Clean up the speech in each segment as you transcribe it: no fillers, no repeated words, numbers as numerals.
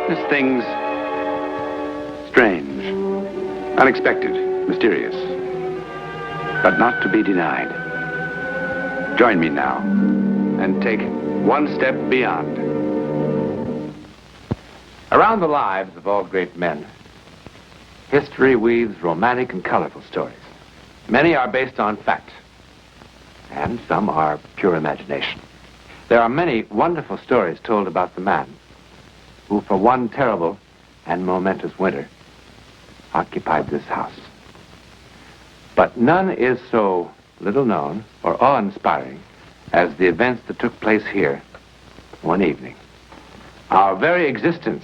witnessed things strange, unexpected, mysterious, but not to be denied. Join me now and take one step beyond. Around the lives of all great men, history weaves romantic and colorful stories. Many are based on fact, and some are pure imagination. There are many wonderful stories told about the man who, for one terrible and momentous winter, occupied this house. But none is so little known or awe-inspiring as the events that took place here one evening. Our very existence,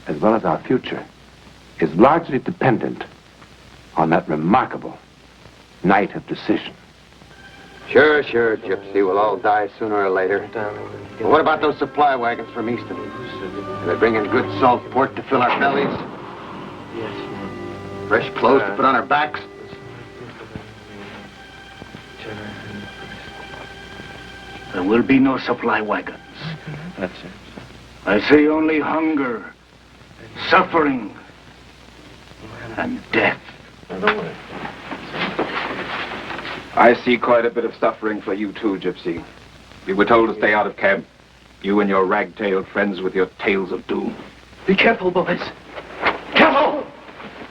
as well as our future, is largely dependent on that remarkable night of decision. Sure, Gypsy. We'll all die sooner or later. But what about those supply wagons from Easton? Do they bring in good salt pork to fill our bellies? Yes. Fresh clothes to put on our backs? There will be no supply wagons. That's it. I say only hunger, suffering, and death. I see quite a bit of suffering for you too, Gypsy. We were told to stay out of camp. You and your rag-tailed friends with your tales of doom. Be careful, boys. Careful!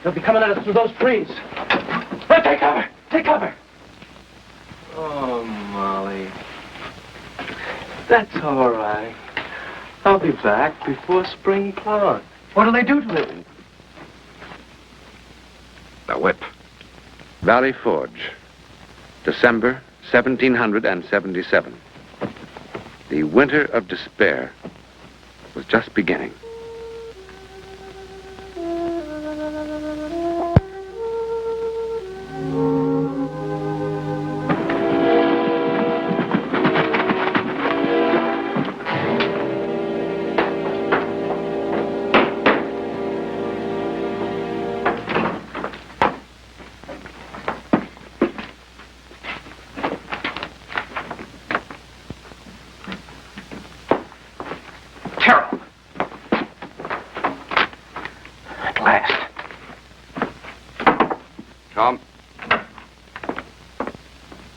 They'll be coming at us through those trees. Take cover! Take cover! Oh, Molly. That's all right. I'll be back before spring thaws. What'll they do to them? The whip. Valley Forge, December 1777. The winter of despair was just beginning.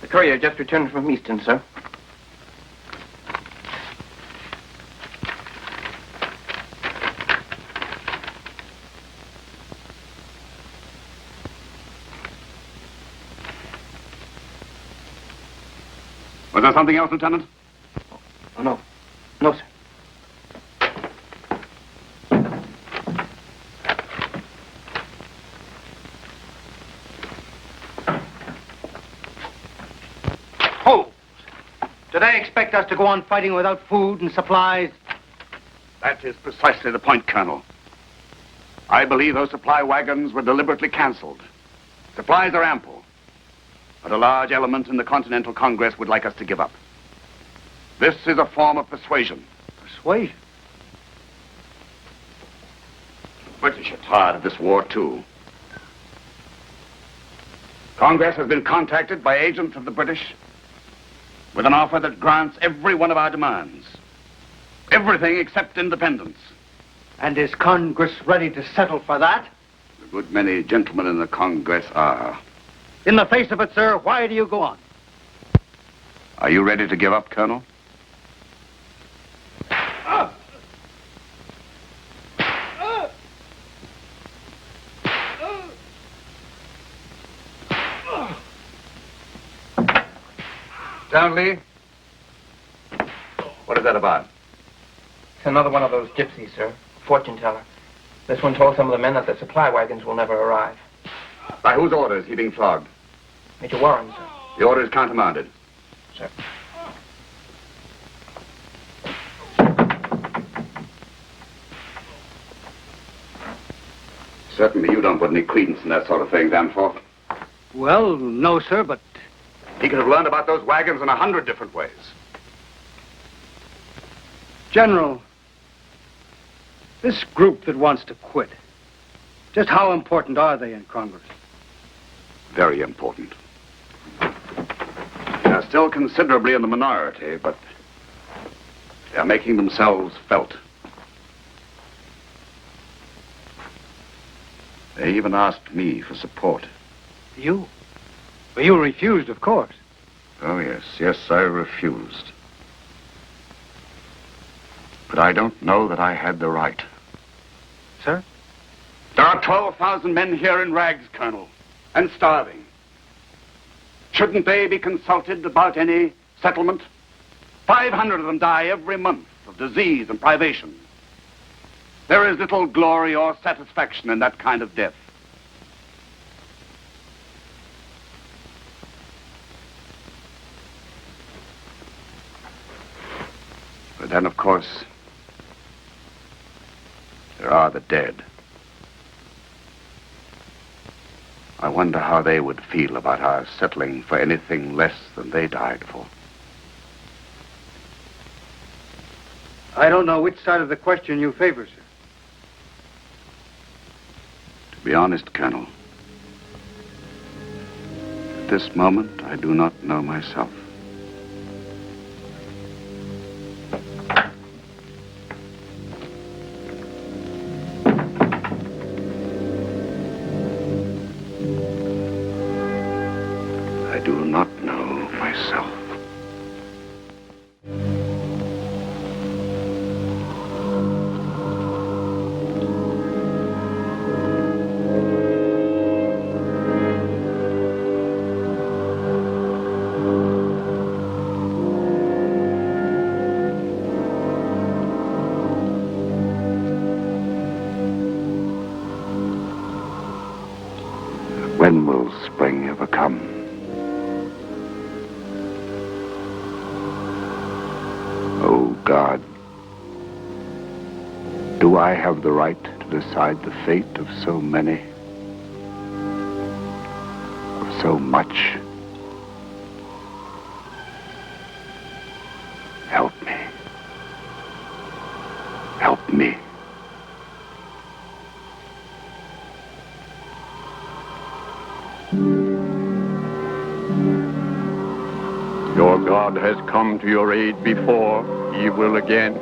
Courier just returned from Easton, sir. Was there something else, Lieutenant? Oh, no. No, sir. Do they expect us to go on fighting without food and supplies? That is precisely the point, Colonel. I believe those supply wagons were deliberately canceled. Supplies are ample, but a large element in the Continental Congress would like us to give up. This is a form of persuasion. Persuasion? The British are tired of this war, too. Congress has been contacted by agents of the British with an offer that grants every one of our demands. Everything except independence. And is Congress ready to settle for that? A good many gentlemen in the Congress are. In the face of it, sir, why do you go on? Are you ready to give up, Colonel? Townley? What is that about? It's another one of those gypsies, sir. Fortune teller. This one told some of the men that the supply wagons will never arrive. By whose orders is he being flogged? Major Warren, sir. The order is countermanded. Sir. Certainly you don't put any credence in that sort of thing, Danforth. Well, no, sir, but... He could have learned about those wagons in 100 different ways. General, this group that wants to quit, just how important are they in Congress? Very important. They are still considerably in the minority, but they are making themselves felt. They even asked me for support. You? Well, you refused, of course. Oh, yes, I refused. But I don't know that I had the right. Sir? There are 12,000 men here in rags, Colonel, and starving. Shouldn't they be consulted about any settlement? 500 of them die every month of disease and privation. There is little glory or satisfaction in that kind of death. But then, of course, there are the dead. I wonder how they would feel about our settling for anything less than they died for. I don't know which side of the question you favor, sir. To be honest, Colonel, at this moment, I do not know myself. I do not know myself. When will spring ever come? Oh, God, do I have the right to decide the fate of so many, of so much? Help me. Help me. Your God has come to your aid before. He will again.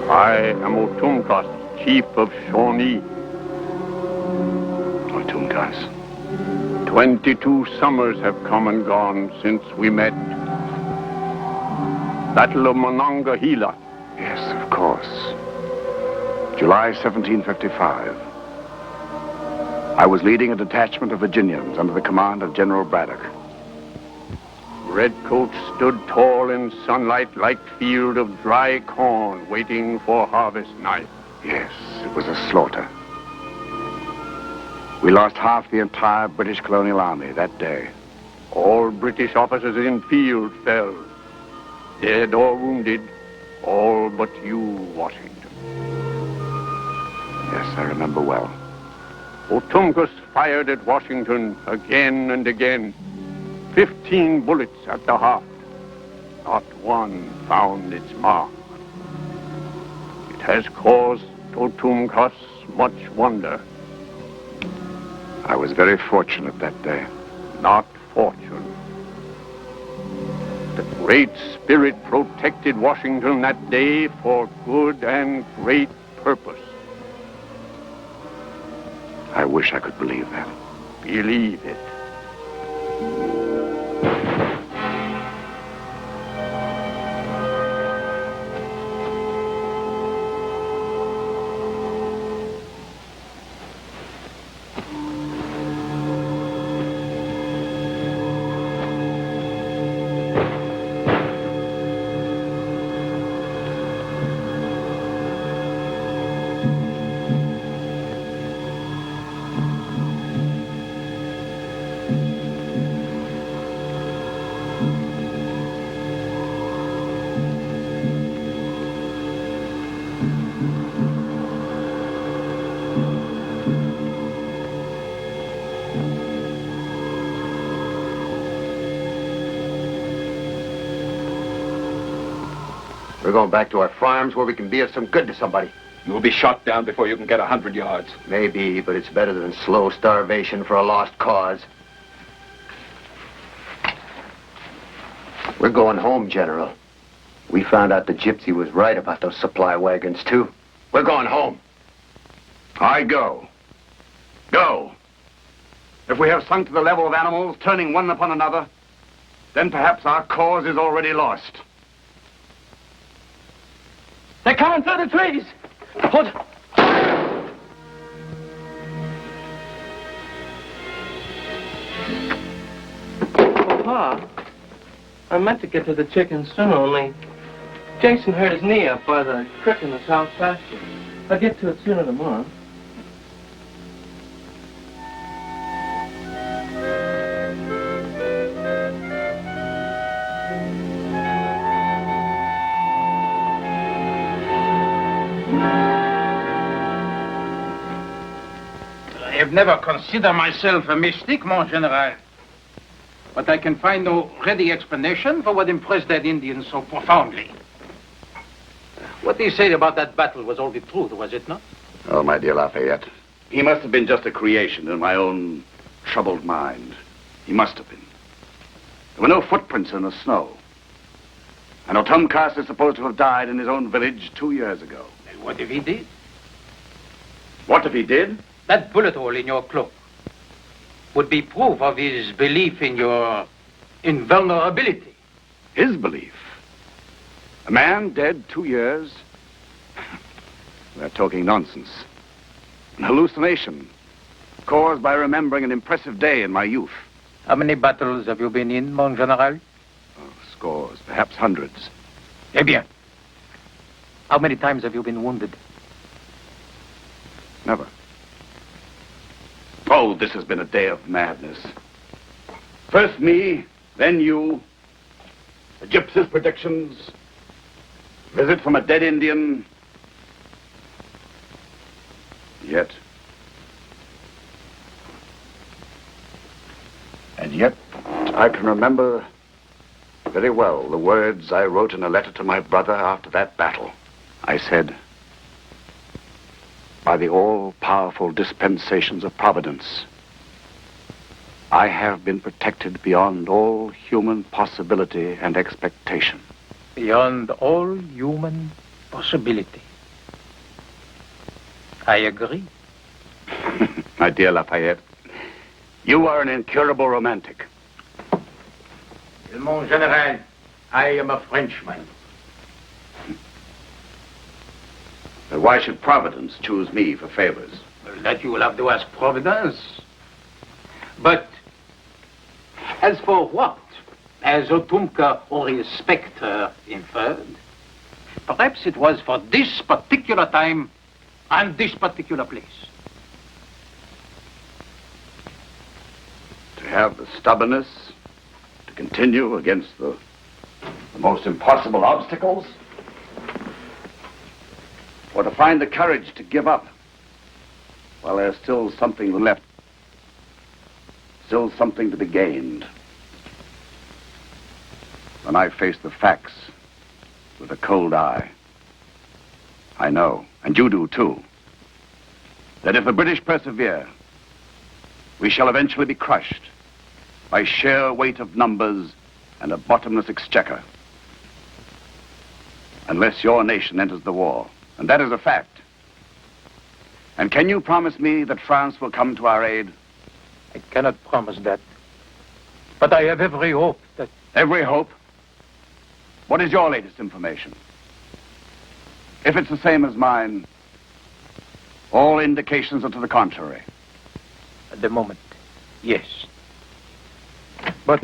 I am Otumkas, chief of Shawnee. Otumkas. 22 summers have come and gone since we met. Battle of Monongahela. Yes, of course. July 1755. I was leading a detachment of Virginians under the command of General Braddock. Redcoats stood tall in sunlight like field of dry corn waiting for harvest night. Yes, it was a slaughter. We lost half the entire British colonial army that day. All British officers in field fell, dead or wounded, all but you, Washington. Yes, I remember well. Otumkas fired at Washington again and again. 15 bullets at the heart. Not one found its mark. It has caused Otumkas much wonder. I was very fortunate that day. Not fortune. The Great Spirit protected Washington that day for good and great purpose. I wish I could believe that. Believe it. We're going back to our farms where we can be of some good to somebody. You'll be shot down before you can get 100 yards. Maybe, but it's better than slow starvation for a lost cause. We're going home, General. We found out the gypsy was right about those supply wagons, too. We're going home. I go. Go. If we have sunk to the level of animals, turning one upon another, then perhaps our cause is already lost. They're coming through the trees. Hold. Papa, I meant to get to the chickens soon, only Jason hurt his knee up by the creek in the south pasture. I'll get to it sooner tomorrow. I have never considered myself a mystic, mon general. But I can find no ready explanation for what impressed that Indian so profoundly. What do you say about that battle was all the truth, was it not? Oh, my dear Lafayette, he must have been just a creation in my own troubled mind. He must have been. There were no footprints in the snow. And Otumkas is supposed to have died in his own village 2 years ago. And what if he did? What if he did? That bullet hole in your cloak would be proof of his belief in your invulnerability. His belief? A man dead 2 years? They're talking nonsense. An hallucination caused by remembering an impressive day in my youth. How many battles have you been in, mon general? Oh, scores, perhaps hundreds. Eh bien. How many times have you been wounded? Never. Oh, this has been a day of madness. First me, then you. The gypsy's predictions. Visit from a dead Indian. And yet, I can remember very well the words I wrote in a letter to my brother after that battle. I said, by the all-powerful dispensations of Providence, I have been protected beyond all human possibility and expectation. Beyond all human possibility. I agree. My dear Lafayette, you are an incurable romantic. Mon general, I am a Frenchman. But why should Providence choose me for favors? Well, that you will have to ask Providence. But as for what, as Otumka or his spectre inferred, perhaps it was for this particular time and this particular place. To have the stubbornness to continue against the most impossible obstacles? Or to find the courage to give up while there's still something left, still something to be gained? When I face the facts with a cold eye, I know, and you do too, that if the British persevere, we shall eventually be crushed by sheer weight of numbers and a bottomless exchequer. Unless your nation enters the war. And that is a fact. And can you promise me that France will come to our aid? I cannot promise that. But I have every hope that... Every hope? What is your latest information? If it's the same as mine, all indications are to the contrary. At the moment, yes. But...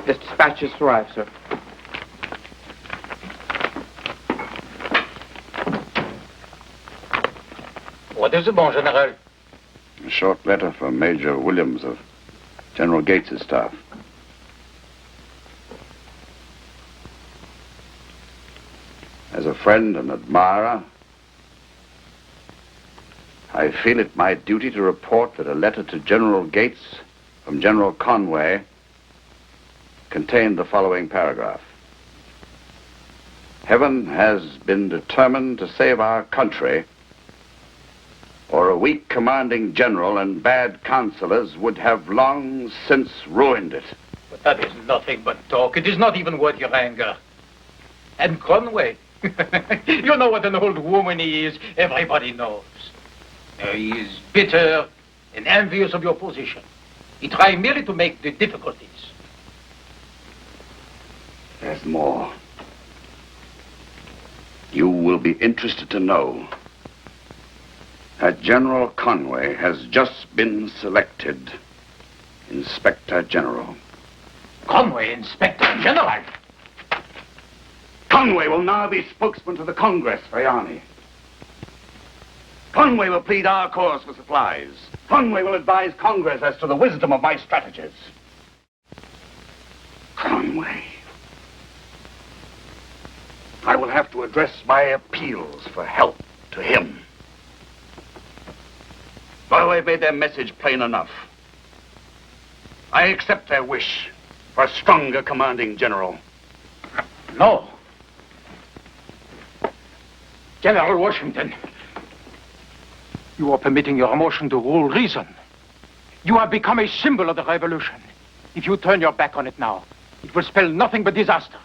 This dispatch just arrived, sir. What is it, mon general? A short letter from Major Williams of General Gates's staff. As a friend and admirer, I feel it my duty to report that a letter to General Gates from General Conway contained the following paragraph. Heaven has been determined to save our country, or a weak commanding general and bad counselors would have long since ruined it. But That is nothing but talk. It is not even worth your anger. And Conway, you know what an old woman he is. Everybody knows. He is bitter and envious of your position. He tried merely to make the difficulties. There's more. You will be interested to know that General Conway has just been selected Inspector General. Conway, Inspector General? Conway will now be spokesman to the Congress for Yarny. Conway will plead our cause for supplies. Conway will advise Congress as to the wisdom of my strategies. Conway. I will have to address my appeals for help to him. Well, they've made their message plain enough. I accept their wish for a stronger commanding general. No. General Washington, you are permitting your emotion to rule reason. You have become a symbol of the revolution. If you turn your back on it now, it will spell nothing but disaster.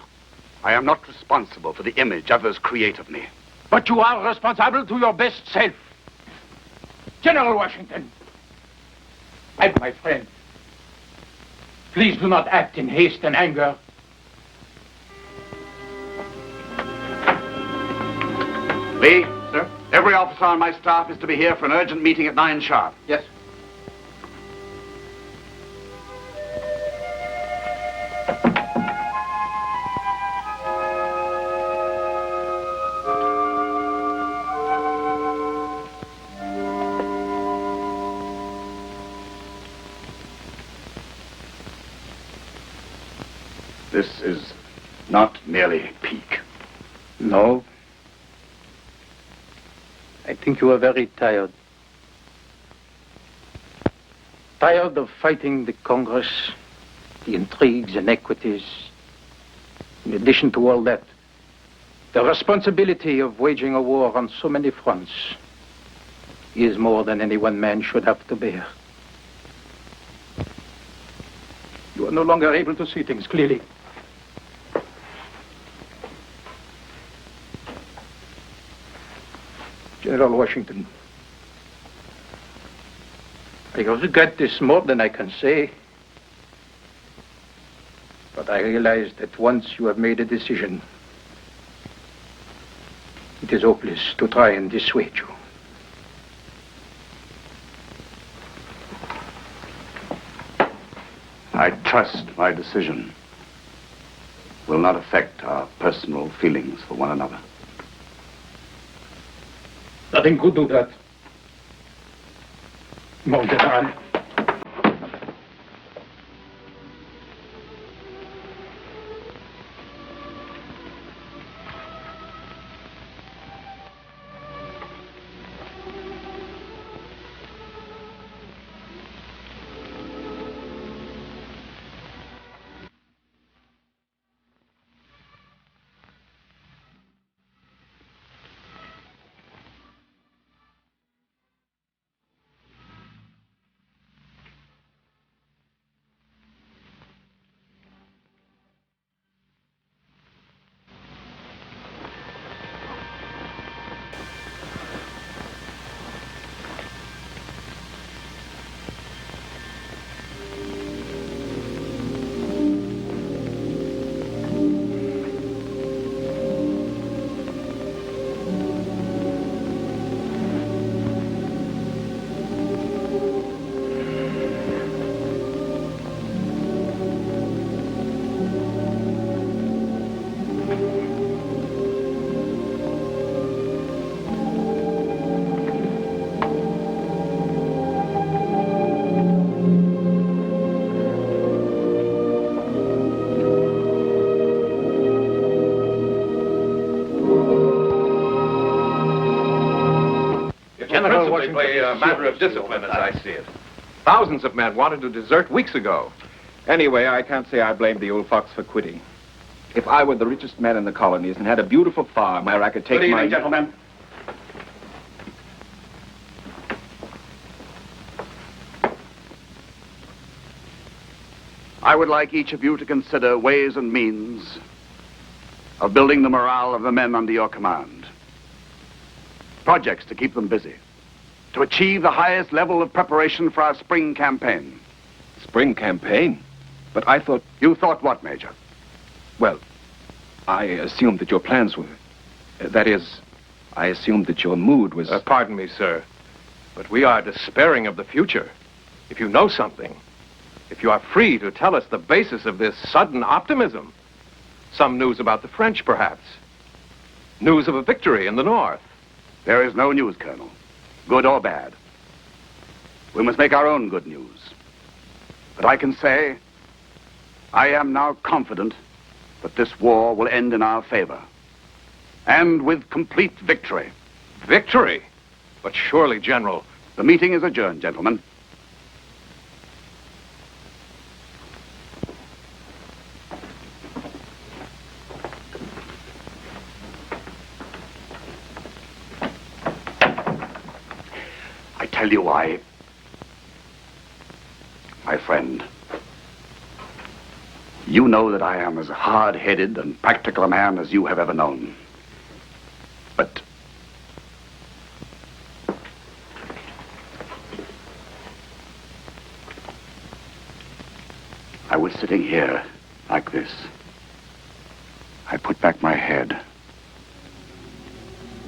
I am not responsible for the image others create of me. But you are responsible to your best self. General Washington, my friend, please do not act in haste and anger. Lee? Sir? Every officer on my staff is to be here for an urgent meeting at 9 sharp. Yes. This is not merely pique. No. I think you are very tired. Tired of fighting the Congress, the intrigues, inequities. In addition to all that, the responsibility of waging a war on so many fronts is more than any one man should have to bear. You are no longer able to see things clearly. General Washington, I regret this more than I can say, but I realize that once you have made a decision, it is hopeless to try and dissuade you. I trust my decision will not affect our personal feelings for one another. Nothing could do that. Mon General. Principally a matter of discipline, as I see it. Thousands of men wanted to desert weeks ago. Anyway, I can't say I blame the old fox for quitting. If I were the richest man in the colonies and had a beautiful farm where I could take Good evening, my... gentlemen. I would like each of you to consider ways and means of building the morale of the men under your command. Projects to keep them busy. To achieve the highest level of preparation for our spring campaign. Spring campaign? But I thought... You thought what, Major? Well, I assumed that your plans were... that is, I assumed that your mood was... Pardon me, sir, but we are despairing of the future. If you know something, if you are free to tell us the basis of this sudden optimism, some news about the French, perhaps. News of a victory in the north. There is no news, Colonel, good or bad. We must make our own good news. But I can say, I am now confident that this war will end in our favor. And with complete victory. Victory? But surely, General... The meeting is adjourned, gentlemen. I tell you why, my friend, you know that I am as hard-headed and practical a man as you have ever known. But I was sitting here like this. I put back my head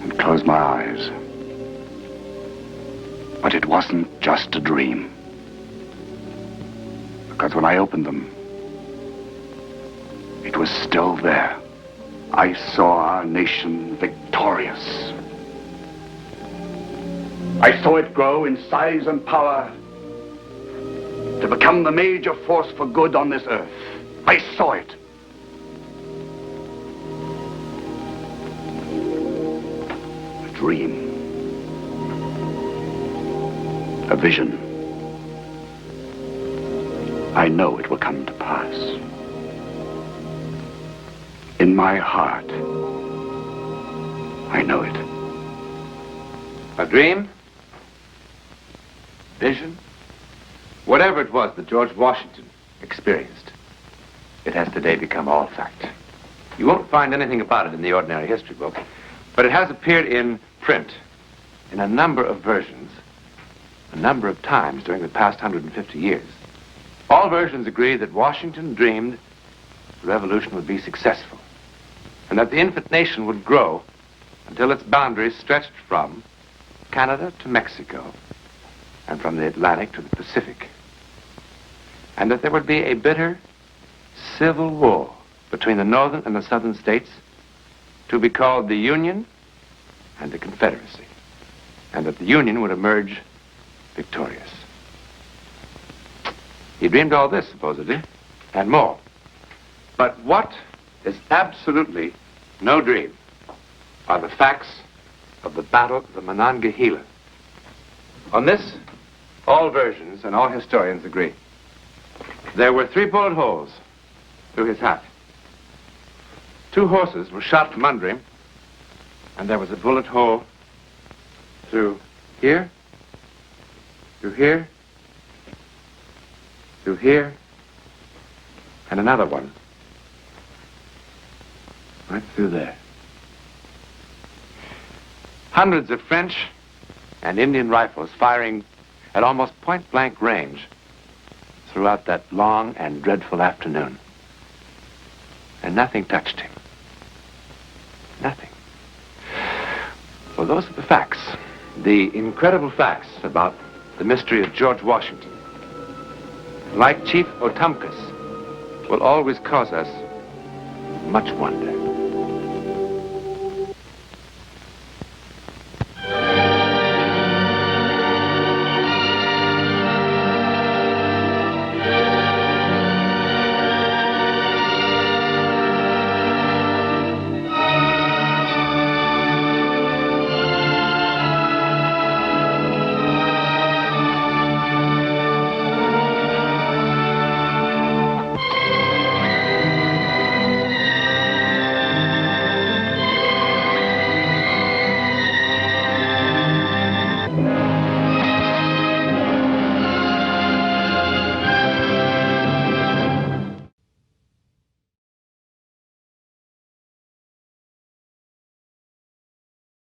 and closed my eyes. But it wasn't just a dream. Because when I opened them, it was still there. I saw our nation victorious. I saw it grow in size and power to become the major force for good on this earth. I saw it. A dream. A vision. I know it will come to pass. In my heart, I know it. A dream? Vision? Whatever it was that George Washington experienced, it has today become all fact. You won't find anything about it in the ordinary history book, but it has appeared in print in a number of versions, a number of times during the past 150 years. All versions agree that Washington dreamed the revolution would be successful, and that the infant nation would grow until its boundaries stretched from Canada to Mexico, and from the Atlantic to the Pacific, and that there would be a bitter civil war between the northern and the southern states to be called the Union and the Confederacy, and that the Union would emerge victorious. He dreamed all this, supposedly, and more. But what is absolutely no dream are the facts of the Battle of the Monongahela. On this, all versions and all historians agree. There were 3 bullet holes through his hat. 2 horses were shot from under him, and there was a bullet hole through here, through here, through here, and another one right through there. Hundreds of French and Indian rifles firing at almost point-blank range throughout that long and dreadful afternoon. And nothing touched him. Nothing. Well, those are the facts. The incredible facts about the mystery of George Washington. Like Chief Otumkus, will always cause us much wonder.